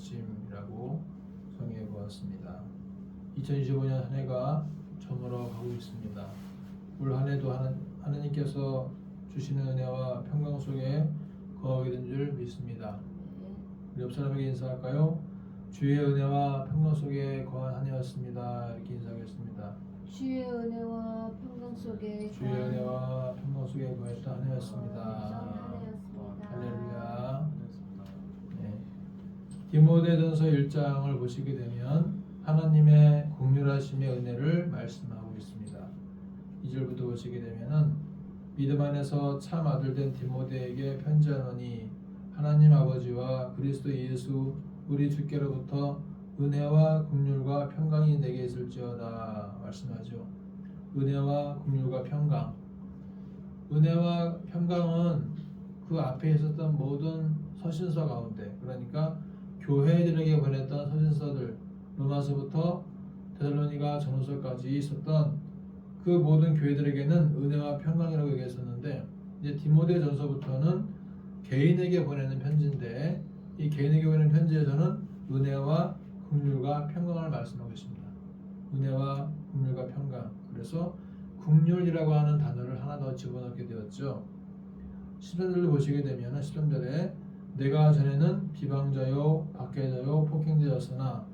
되었음이라고 정의해 보았습니다. 2025년 한 해가 저물어 가고 있습니다. 올 한 해도 하나님께서 주시는 은혜와 평강 속에 거하게 된 줄 믿습니다. 우리 옆 사람에게 인사할까요? 주의 은혜와 평강 속에 거한 한 해였습니다. 이렇게 인사하겠습니다. 주의 은혜와 평강 속에 주의 은혜와 평강 속에 거했던 한 해였습니다. 할렐루야. 네. 디모데전서 1장을 보시게 되면 하나님의 긍휼하심의 은혜를 말씀하고 있습니다. 2절부터 보시게 되면은 믿음 안에서 참 아들 된 디모데에게 편지하노니 하나님 아버지와 그리스도 예수 우리 주께로부터 은혜와 긍휼과 평강이 내게 있을지어다 말씀하죠. 은혜와 긍휼과 평강. 은혜와 평강은 그 앞에 있었던 모든 서신서 가운데, 그러니까 교회들에게 보냈던 서신서들, 로마서부터 데살로니가 전후서까지 있었던 그 모든 교회들에게는 은혜와 평강이라고 얘기했었는데, 이제 디모데전서부터는 개인에게 보내는 편지인데, 이 개인에게 보내는 편지에서는 은혜와 긍휼과 평강을 말씀하고 있습니다. 은혜와 긍휼과 평강. 그래서 긍휼이라고 하는 단어를 하나 더 집어넣게 되었죠. 10절을 보시게 되면 10절에 내가 전에는 비방자요 박해자요 폭행자였으나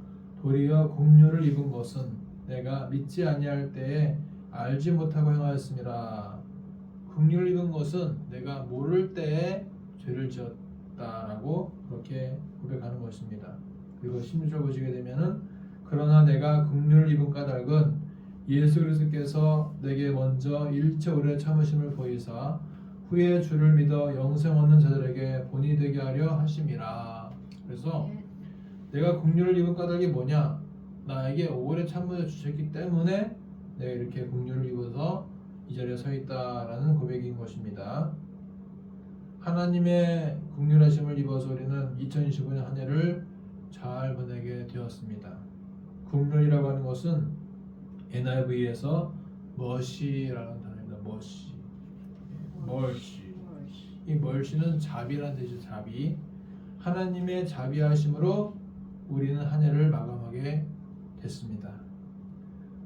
도리어 긍휼을 입은 것은 내가 믿지 아니할 때에 알지 못하고 행하였음이라. 긍휼을 입은 것은 내가 모를 때에 죄를 지었다라고 그렇게 고백하는 것입니다. 그리고 16절 보시게 되면은 그러나 내가 긍휼을 입은 까닭은 예수 그리스도께서 내게 먼저 일체 오래 참으심을 보이사 후에 주를 믿어 영생 얻는 자들에게 본이 되게 하려 하심이라. 그래서 내가 긍휼을 입은 까닭이 뭐냐? 나에게 오래 참으여 주셨기 때문에 내가 이렇게 긍휼을 입어서 이 자리에 서 있다라는 고백인 것입니다. 하나님의 긍휼하심을 입어서 우리는 2025년 한 해를 잘 보내게 되었습니다. 긍휼이라고 하는 것은 NIV에서 mercy라는 단어입니다. mercy. 이 mercy는 자비라는 뜻이죠. 자비. 하나님의 자비하심으로 우리는 한 해를 마감하게 됐습니다.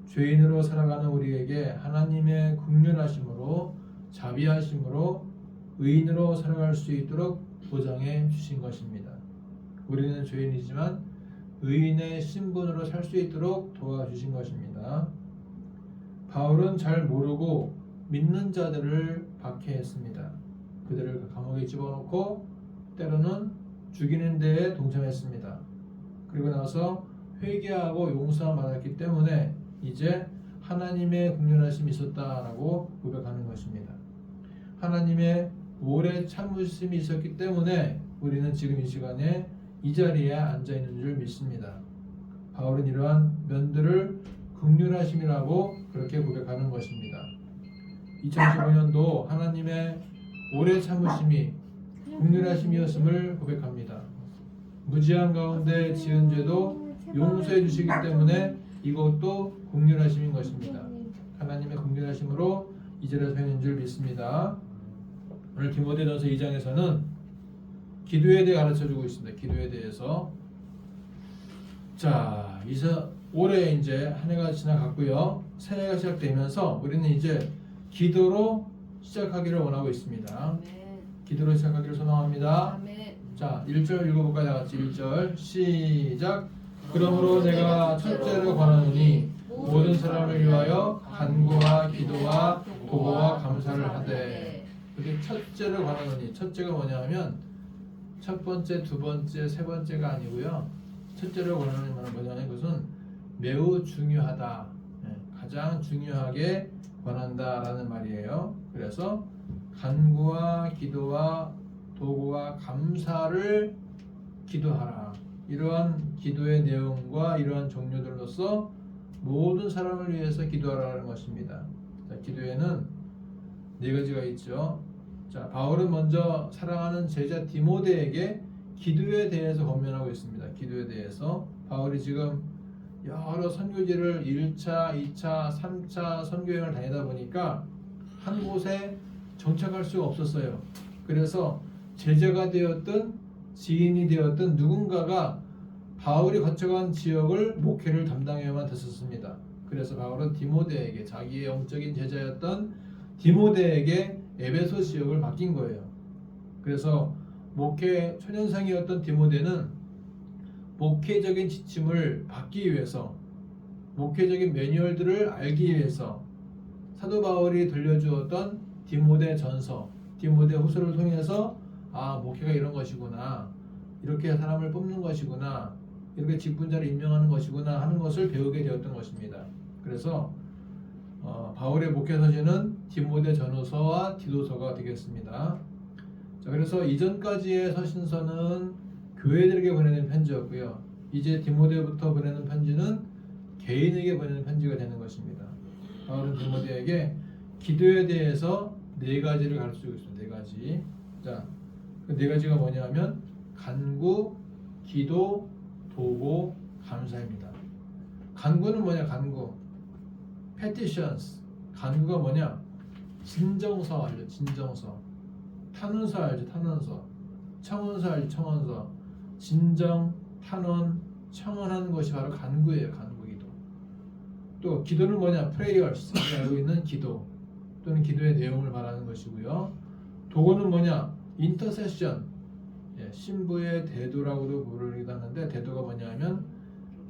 죄인으로 살아가는 우리에게 하나님의 긍휼하심으로 자비하심으로 의인으로 살아갈 수 있도록 보장해 주신 것입니다. 우리는 죄인이지만 의인의 신분으로 살 수 있도록 도와주신 것입니다. 바울은 잘 모르고 믿는 자들을 박해했습니다. 그들을 감옥에 집어넣고 때로는 죽이는 데에 동참했습니다. 그리고 나서 회개하고 용서함 받았기 때문에 이제 하나님의 긍휼하심이 있었다라고 고백하는 것입니다. 하나님의 오래 참으심이 있었기 때문에 우리는 지금 이 시간에 이 자리에 앉아 있는 줄 믿습니다. 바울은 이러한 면들을 긍휼하심이라고 그렇게 고백하는 것입니다. 2015년도 하나님의 오래 참으심이 긍휼하심이었음을 고백합니다. 무지한 가운데 지은 죄도 용서해 주시기 때문에 이것도 긍휼하심인 것입니다. 하나님의 긍휼하심으로 이 자리에 서 있는 줄 믿습니다. 오늘 디모데전서 2장에서는 기도에 대해 가르쳐주고 있습니다. 기도에 대해서. 자, 올해 이제 한 해가 지나갔고요. 새해가 시작되면서 우리는 이제 기도로 시작하기를 원하고 있습니다. 기도로 시작하기를 소망합니다. 자, 1절 읽어볼까요? 다 같이 1절 시작. 그러므로 내가 첫째로 권하노니 모든 사람을 위하여 간구와 기도와 도구와 감사를 하되. 이렇게 첫째로 권하노니, 첫째가 뭐냐면 첫 번째, 두 번째, 세 번째가 아니고요. 첫째로 권하는 말은 뭐냐면 그것은 매우 중요하다, 가장 중요하게 권한다라는 말이에요. 그래서 간구와 기도와 도구와 감사를 기도하라. 이러한 기도의 내용과 이러한 종류들로서 모든 사람을 위해서 기도하라는 것입니다. 자, 기도에는 네 가지가 있죠. 자, 바울은 먼저 사랑하는 제자 디모데에게 기도에 대해서 권면하고 있습니다. 기도에 대해서 바울이 지금 여러 선교지를 1차, 2차, 3차 선교여행을 다니다 보니까 한 곳에 정착할 수가 없었어요. 그래서 제자가 되었든 지인이 되었든 누군가가 바울이 거쳐간 지역을 목회를 담당해야만 됐었습니다. 그래서 바울은 디모데에게 자기의 영적인 제자였던 디모데에게 에베소 지역을 맡긴 거예요. 그래서 목회 초년생이었던 디모데는 목회적인 지침을 받기 위해서 목회적인 매뉴얼들을 알기 위해서 사도 바울이 들려주었던 디모데 전서, 디모데 후서를 통해서 목회가 이런 것이구나, 이렇게 사람을 뽑는 것이구나, 이렇게 직분자를 임명하는 것이구나 하는 것을 배우게 되었던 것입니다. 그래서 바울의 목회 서신은 디모데 전후서와 디도서가 되겠습니다. 자, 그래서 이전까지의 서신서는 교회들에게 보내는 편지였고요. 이제 디모데부터 보내는 편지는 개인에게 보내는 편지가 되는 것입니다. 바울은 디모데에게 기도에 대해서 네 가지를 가르쳐주고 있습니다. 네 가지. 자, 그 네 가지가 뭐냐면 간구, 기도, 도고, 감사입니다. 간구는 뭐냐? 간구. petitions. 간구가 뭐냐? 진정서 알죠? 진정서. 탄원서 알죠? 탄원서. 청원서 알죠? 청원서. 진정, 탄원, 청원하는 것이 바로 간구예요. 간구 기도. 또 기도는 뭐냐? prayers. 우리가 알고 있는 기도 또는 기도의 내용을 말하는 것이고요. 도고는 뭐냐? intercession. 신부의 대도라고도 부르기도 하는데 대도가 뭐냐면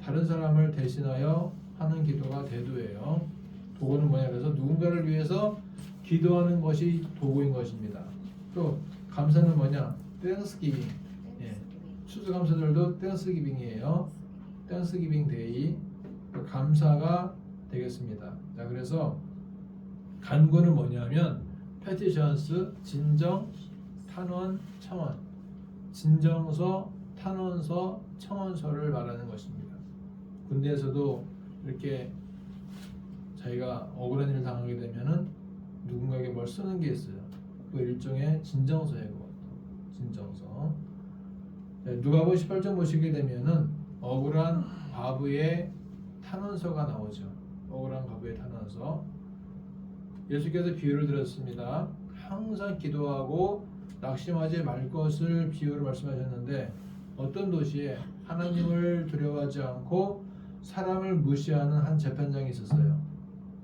다른 사람을 대신하여 하는 기도가 대도예요. 도고는 뭐냐? 그래서 누군가를 위해서 기도하는 것이 도구인 것입니다. 또 감사는 뭐냐? Thanksgiving. 추수감사절도 Thanksgiving이에요. Thanksgiving Day. 감사가 되겠습니다. 자, 그래서 간구는 뭐냐면 petitions, 진정, 탄원, 청원. 진정서, 탄원서, 청원서를 말하는 것입니다. 군대에서도 이렇게 자기가 억울한 일을 당하게 되면은 누군가에게 뭘 쓰는 게 있어요. 그 일종의 진정서예요. 그것도. 진정서. 누가복음 18장 보시게 되면은 억울한 과부의 탄원서가 나오죠. 억울한 과부의 탄원서. 예수께서 비유를 들었습니다. 항상 기도하고 낙심하지 말 것을 비유로 말씀하셨는데 어떤 도시에 하나님을 두려워하지 않고 사람을 무시하는 한 재판장이 있었어요.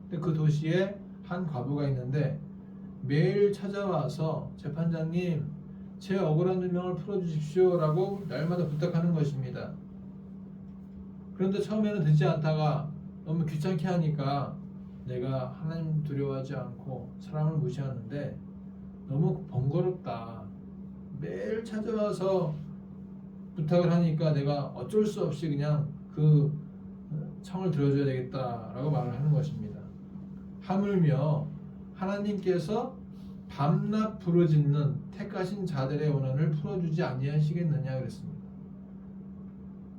근데 그 도시에 한 과부가 있는데 매일 찾아와서 재판장님, 제 억울한 누명을 풀어주십시오 라고 날마다 부탁하는 것입니다. 그런데 처음에는 듣지 않다가 너무 귀찮게 하니까 내가 하나님 두려워하지 않고 사람을 무시하는데 너무 번거롭다. 매일 찾아와서 부탁을 하니까 내가 어쩔 수 없이 그냥 그 청을 들어줘야 되겠다라고 말을 하는 것입니다. 하물며 하나님께서 밤낮 부르짖는 택하신 자들의 원한을 풀어주지 아니하시겠느냐 그랬습니다.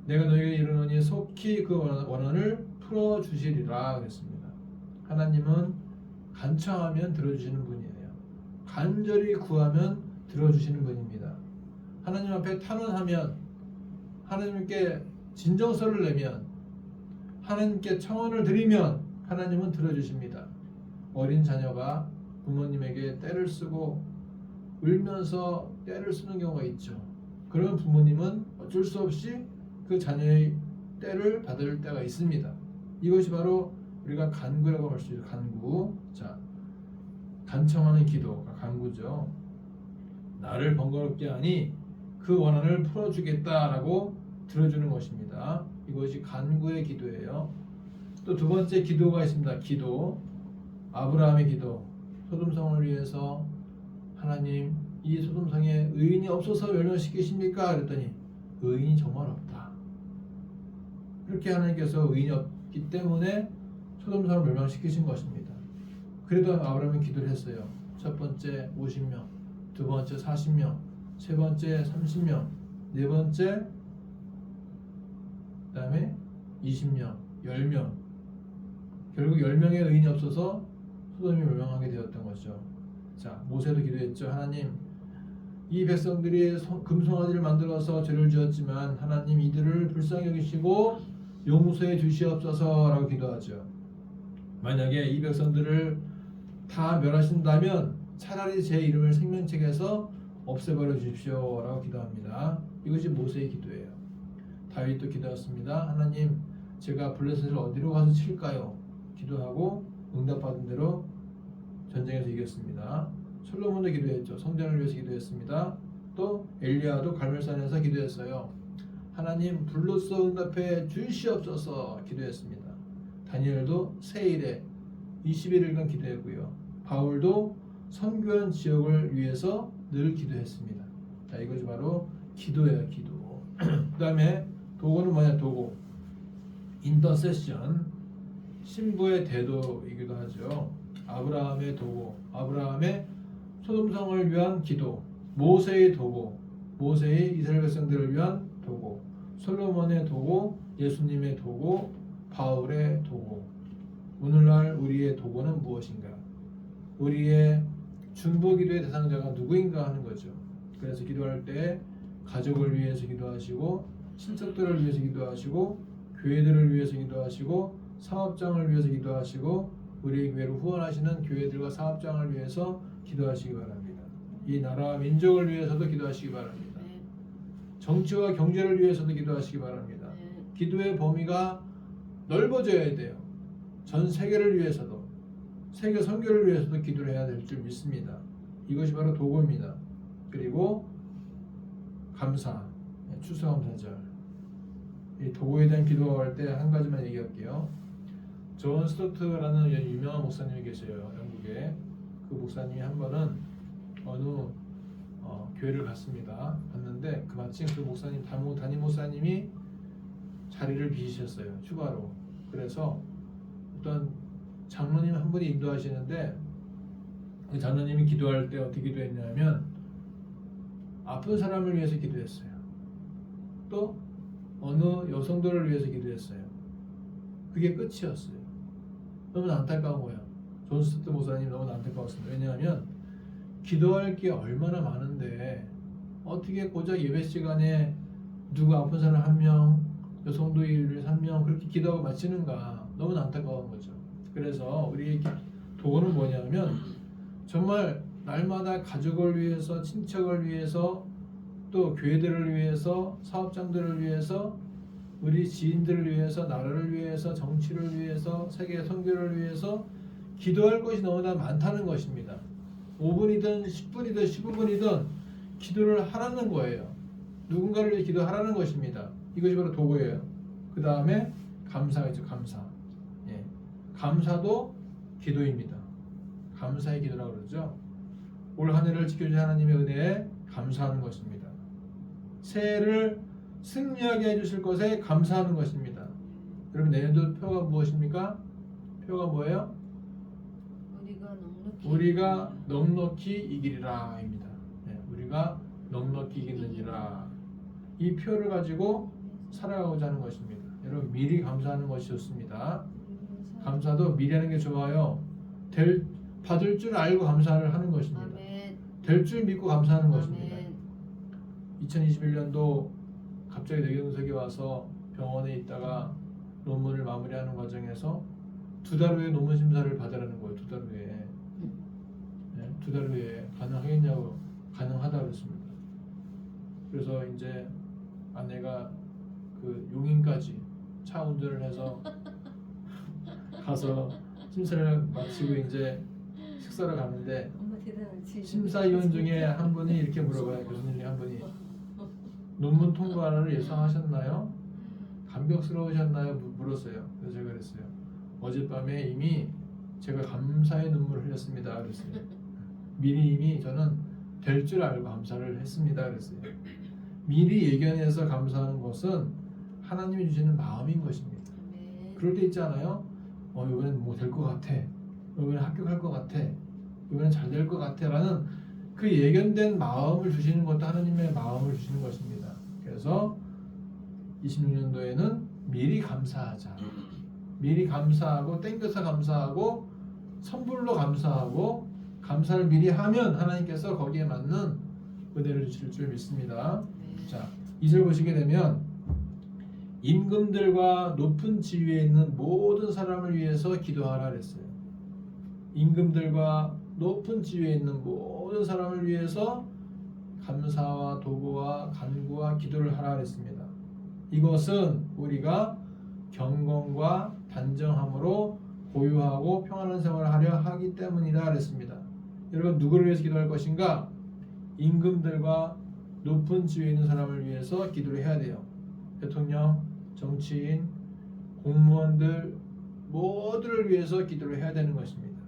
내가 너희에게 이르노니 속히 그 원한을 풀어주시리라 그랬습니다. 하나님은 간청하면 들어주시는 분이에요. 간절히 구하면 들어주시는 분입니다. 하나님 앞에 탄원하면, 하나님께 진정서를 내면, 하나님께 청원을 드리면 하나님은 들어주십니다. 어린 자녀가 부모님에게 떼를 쓰고 울면서 떼를 쓰는 경우가 있죠. 그러면 부모님은 어쩔 수 없이 그 자녀의 떼를 받을 때가 있습니다. 이것이 바로 우리가 간구라고 할 수 있어요. 간구. 자, 간청하는 기도가 간구죠. 나를 번거롭게 하니 그 원한을 풀어주겠다라고 들어주는 것입니다. 이것이 간구의 기도예요. 또 두 번째 기도가 있습니다. 기도. 아브라함의 기도. 소돔성을 위해서 하나님, 이 소돔성에 의인이 없어서 멸망시키십니까? 그랬더니 의인이 정말 없다. 그렇게 하나님께서 의인이 없기 때문에 소돔성을 멸망시키신 것입니다. 그래도 아브라함은 기도를 했어요. 첫 번째 50명, 두 번째 40명, 세 번째 30명, 네 번째 그 다음에 20명, 10명. 결국 10명의 의인이 없어서 소돔이 멸망하게 되었던 것이죠. 자, 모세도 기도했죠. 하나님, 이 백성들이 금송아지를 만들어서 죄를 지었지만 하나님 이들을 불쌍히 여기시고 용서해 주시옵소서라고 기도하죠. 만약에 이 백성들을 다 멸하신다면 차라리 제 이름을 생명책에서 없애버려 주십시오 라고 기도합니다. 이것이 모세의 기도예요. 다윗도 기도했습니다. 하나님, 제가 블레셋을 어디로 가서 칠까요? 기도하고 응답받은 대로 전쟁에서 이겼습니다. 솔로몬도 기도했죠. 성전을 위해서 기도했습니다. 또 엘리야도 갈멜산에서 기도했어요. 하나님, 불로써 응답해 주시옵소서 기도했습니다. 다니엘도 세일에 21일간 기도했고요. 바울도 선교한 지역을 위해서 늘 기도했습니다. 자, 이것이 바로 기도예요, 기도. 그 다음에 도구는 뭐냐, 도구. 인터세션, 신부의 대도이기도 하죠. 아브라함의 도구, 아브라함의 소돔성을 위한 기도, 모세의 도구, 모세의 이스라엘 백성들을 위한 도구, 솔로몬의 도구, 예수님의 도구, 바울의 도구. 오늘날 우리의 도구는 무엇인가? 우리의 중보기도의 대상자가 누구인가 하는 거죠. 그래서 기도할 때 가족을 위해서 기도하시고, 친척들을 위해서 기도하시고, 교회들을 위해서 기도하시고, 사업장을 위해서 기도하시고, 우리 교회를 후원하시는 교회들과 사업장을 위해서 기도하시기 바랍니다. 이 나라와 민족을 위해서도 기도하시기 바랍니다. 정치와 경제를 위해서도 기도하시기 바랍니다. 기도의 범위가 넓어져야 돼요. 전 세계를 위해서도, 세계 선교를 위해서도 기도를 해야 될 줄 믿습니다. 이것이 바로 도구입니다. 그리고 감사, 추수감사절. 이 도구에 대한 기도할 때 한 가지만 얘기할게요. 존 스토트라는 유명한 목사님이 계세요. 영국에. 그 목사님이 한 번은 어느 교회를 갔습니다. 갔는데 마침 그 목사님, 담임 목사님이 자리를 비우셨어요. 추가로. 그래서 어떤 장로님 한 분이 인도하시는데, 그 장로님이 기도할 때 어떻게 기도했냐면 아픈 사람을 위해서 기도했어요. 또 어느 여성들을 위해서 기도했어요. 그게 끝이었어요. 너무 안타까운 거예요. 존 스토트 목사님 너무 안타까웠습니다. 왜냐하면 기도할 게 얼마나 많은데 어떻게 고작 예배 시간에 누구 아픈 사람 한 명, 여성도일 한 명 그렇게 기도하고 마치는가? 너무 안타까운 거죠. 그래서 우리의 도구는 뭐냐면 정말 날마다 가족을 위해서, 친척을 위해서, 또 교회들을 위해서, 사업장들을 위해서, 우리 지인들을 위해서, 나라를 위해서, 정치를 위해서, 세계 선교를 위해서 기도할 것이 너무나 많다는 것입니다. 5분이든 10분이든 15분이든 기도를 하라는 거예요. 누군가를 위해 기도하라는 것입니다. 이것이 바로 도구예요. 그 다음에 감사이죠. 감사. 예. 감사도 기도입니다. 감사의 기도라고 그러죠. 올 한 해를 지켜주신 하나님의 은혜에 감사하는 것입니다. 새해를 승리하게 해주실 것에 감사하는 것입니다. 여러분, 내년도 표가 무엇입니까? 표가 뭐예요? 우리가 넉넉히 이기리라 입니다. 네, 우리가 넉넉히 이기느니라. 이 표를 가지고 살아가고자 하는 것입니다. 여러분, 미리 감사하는 것이 좋습니다. 감사도 미리 하는 게 좋아요. 받을 줄 알고 감사를 하는 것입니다. 될 줄 믿고 감사하는 것입니다. 2021년도 갑자기 뇌경색이 와서 병원에 있다가 논문을 마무리하는 과정에서 2달 후에 논문 심사를 받으라는 거예요. 2달 후에. 네, 2달 후에 가능하겠냐고, 가능하다 그랬습니다. 그래서 이제 아내가 그 용인까지 차 운전을 해서 가서 심사를 마치고 이제 식사를 가는데, 심사위원 중에 한 분이 이렇게 물어봐요. 교수님이 한 분이 논문 통과를 예상하셨나요? 감격스러우셨나요? 물었어요. 그래서 제가 그랬어요. 어젯밤에 이미 제가 감사의 눈물을 흘렸습니다. 그랬어요. 미리 이미 저는 될 줄 알고 감사를 했습니다. 그랬어요. 미리 예견해서 감사하는 것은 하나님이 주시는 마음인 것입니다. 그럴 때 있잖아요. 이번엔 뭐 될 것 같아. 이번엔 합격할 것 같아. 이번엔 잘 될 것 같아. 라는 그 예견된 마음을 주시는 것도 하나님의 마음을 주시는 것입니다. 그래서 26년도에는 미리 감사하자. 미리 감사하고, 땡겨서 감사하고, 선불로 감사하고, 감사를 미리 하면 하나님께서 거기에 맞는 은혜를 주실 줄 믿습니다. 자, 2절 보시게 되면 임금들과 높은 지위에 있는 모든 사람을 위해서 기도하라 그랬어요. 임금들과 높은 지위에 있는 모든 사람을 위해서 감사와 도구와 간구와 기도를 하라 그랬습니다. 이것은 우리가 경건과 단정함으로 고유하고 평안한 생활을 하려 하기 때문이다 그랬습니다. 여러분 누구를 위해서 기도할 것인가? 임금들과 높은 지위에 있는 사람을 위해서 기도를 해야 돼요. 대통령, 정치인, 공무원들 모두를 위해서 기도를 해야 되는 것입니다.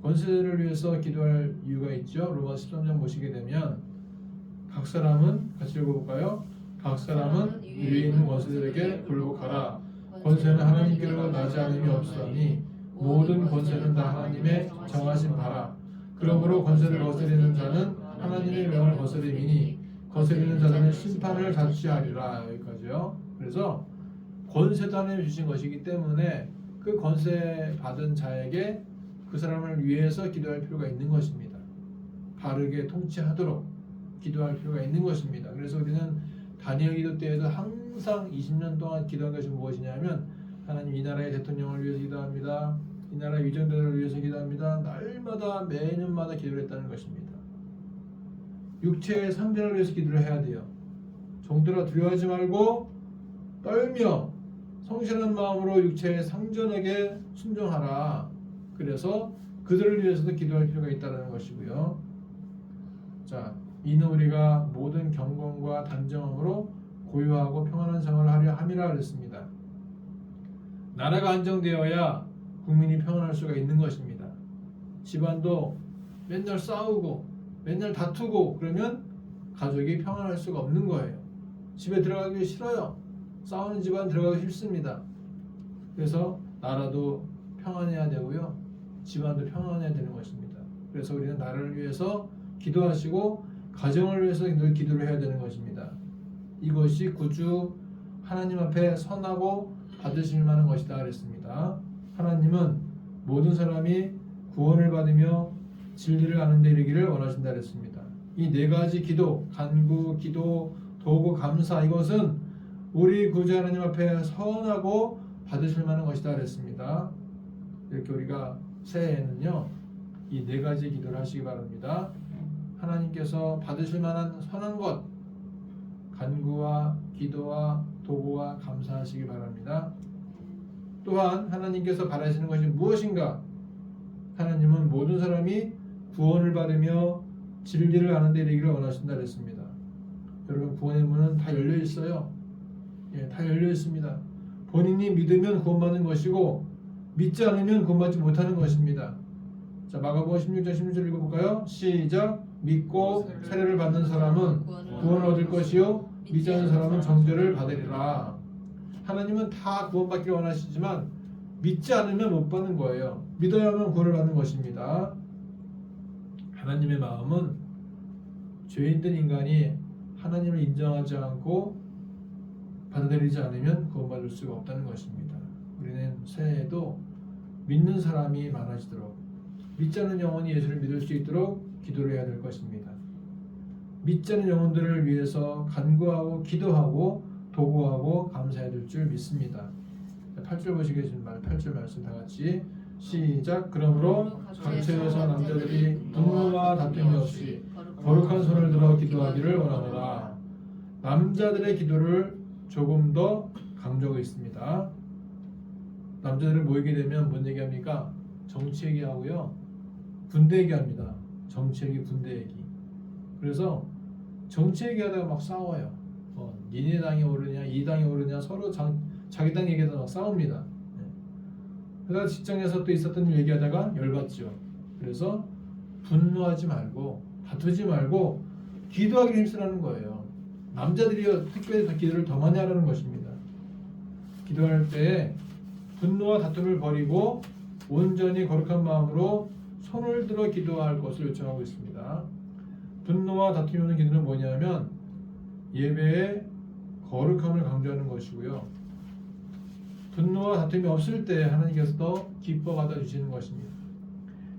권세를 위해서 기도할 이유가 있죠. 로마서 13장 보시게 되면 각 사람은 같이 읽어볼까요? 각 사람은 위에 있는 권세들에게 굴복하라. 권세는 하나님께로 나지 않음이 없으니 모든 권세는 다 하나님의 정하신 바라. 그러므로 권세를 거스리는 자는 하나님의 명을 거스림이니 거스리는 자들은 심판을 자취하리라. 여기까지요. 그래서 권세도 하나님이 주신 것이기 때문에 그 권세 받은 자에게 그 사람을 위해서 기도할 필요가 있는 것입니다. 바르게 통치하도록 기도할 필요가 있는 것입니다. 그래서 우리는 다니엘 기도 때에도 항상 20년 동안 기도한 것이 무엇이냐면 하나님 이 나라의 대통령을 위해서 기도합니다. 이 나라의 위정자들을 위해서 기도합니다. 날마다 매년마다 기도를 했다는 것입니다. 육체의 상전을 위해서 기도를 해야 돼요. 종들아 두려워하지 말고 떨며 성실한 마음으로 육체의 상전에게 순종하라. 그래서 그들을 위해서도 기도할 필요가 있다는 것이고요. 자, 이는 우리가 모든 경건과 단정함으로 고유하고 평안한 생활을 하려 함이라 그랬습니다. 나라가 안정되어야 국민이 평안할 수가 있는 것입니다. 집안도 맨날 싸우고 맨날 다투고 그러면 가족이 평안할 수가 없는 거예요. 집에 들어가기 싫어요. 싸우는 집안 들어가기 싫습니다. 그래서 나라도 평안해야 되고요. 집안도 평안해야 되는 것입니다. 그래서 우리는 나라를 위해서 기도하시고 가정을 위해서 늘 기도를 해야 되는 것입니다. 이것이 구주 하나님 앞에 선하고 받으실 만한 것이다 그랬습니다. 하나님은 모든 사람이 구원을 받으며 진리를 아는 데 이르기를 원하신다 그랬습니다. 이 네 가지 기도, 간구, 기도, 도구, 감사 이것은 우리 구주 하나님 앞에 선하고 받으실 만한 것이다 그랬습니다. 이렇게 우리가 새해에는요 이 네 가지 기도를 하시기 바랍니다. 하나님께서 받으실 만한 선한 것, 간구와 기도와 도구와 감사하시기 바랍니다. 또한 하나님께서 바라시는 것이 무엇인가? 하나님은 모든 사람이 구원을 받으며 진리를 아는 데 이르기를 원하신다 그랬습니다. 여러분 구원의 문은 다 열려 있어요. 예, 다 열려 있습니다. 본인이 믿으면 구원받는 것이고 믿지 않으면 구원받지 못하는 것입니다. 자, 마가복음 16장 16절 읽어볼까요? 시작. 믿고 세례를 받는 사람은 구원을 얻을 것이요 믿지 않는 사람은 정죄를 받으리라. 하나님은 다 구원받기를 원하시지만 믿지 않으면 못 받는 거예요. 믿어야만 구원을 받는 것입니다. 하나님의 마음은 죄인된 인간이 하나님을 인정하지 않고 받아들이지 않으면 구원받을 수가 없다는 것입니다. 우리는 새해에도 믿는 사람이 많아지도록 믿지 않는 영혼이 예수를 믿을 수 있도록 기도를 해야 될 것입니다. 믿지 않는 영혼들을 위해서 간구하고 기도하고 도구하고 감사해야 될 줄 믿습니다. 8절 보시겠습니다. 8절 말씀 다 같이 시작. 그러므로 각처에서 남자들이 분노와 다툼이 없이 거룩한 손을 들어 기도하기를 원하노라. 남자들의 기도를 조금 더 강조하고 있습니다. 남자들은 모이게 되면 뭔 얘기합니까? 정치 얘기하고요. 군대 얘기합니다. 정치 얘기, 군대 얘기. 그래서 정치 얘기하다가 막 싸워요. 니네 당이 오르냐, 이 당이 오르냐 서로 자기 당 얘기하다가 막 싸웁니다. 그러다 직장에서 또 있었던 일 얘기하다가 열받죠. 그래서 분노하지 말고 다투지 말고 기도하기를 힘쓰라는 거예요. 남자들이 특별히 더 기도를 더 많이 하라는 것입니다. 기도할 때 분노와 다툼을 버리고 온전히 거룩한 마음으로 손을 들어 기도할 것을 요청하고 있습니다. 분노와 다툼이 없는 기도는 뭐냐면 예배의 거룩함을 강조하는 것이고요. 분노와 다툼이 없을 때 하나님께서 더 기뻐 받아주시는 것입니다.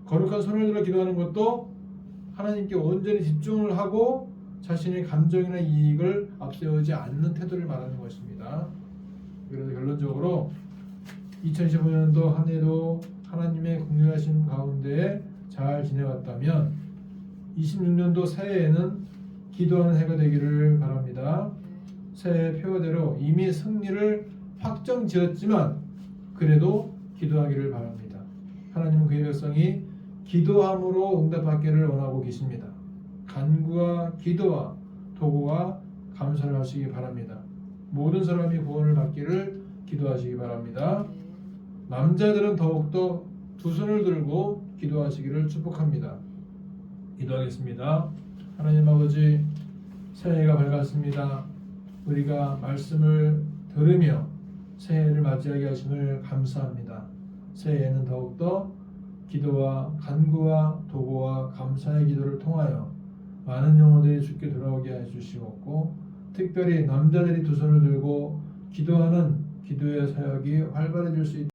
거룩한 손을 들어 기도하는 것도 하나님께 온전히 집중을 하고 자신의 감정이나 이익을 앞세우지 않는 태도를 말하는 것입니다. 그래서 결론적으로 2015년도 한 해도 하나님의 긍휼하심 가운데 잘 지내왔다면 26년도 새해에는 기도하는 해가 되기를 바랍니다. 새해 표대로 이미 승리를 확정지었지만 그래도 기도하기를 바랍니다. 하나님은 그의 백성이 기도함으로 응답받기를 원하고 계십니다. 간구와 기도와 도구와 감사를 하시기 바랍니다. 모든 사람이 구원을 받기를 기도하시기 바랍니다. 남자들은 더욱더 두 손을 들고 기도하시기를 축복합니다. 기도하겠습니다. 하나님 아버지, 새해가 밝았습니다. 우리가 말씀을 들으며 새해를 맞이하게 하심을 감사합니다. 새해에는 더욱더 기도와 간구와 도구와 감사의 기도를 통하여 많은 영혼들이 주께 돌아오게 해주시옵고, 특별히 남자들이 두 손을 들고 기도하는 기도의 사역이 활발해질 수 있도록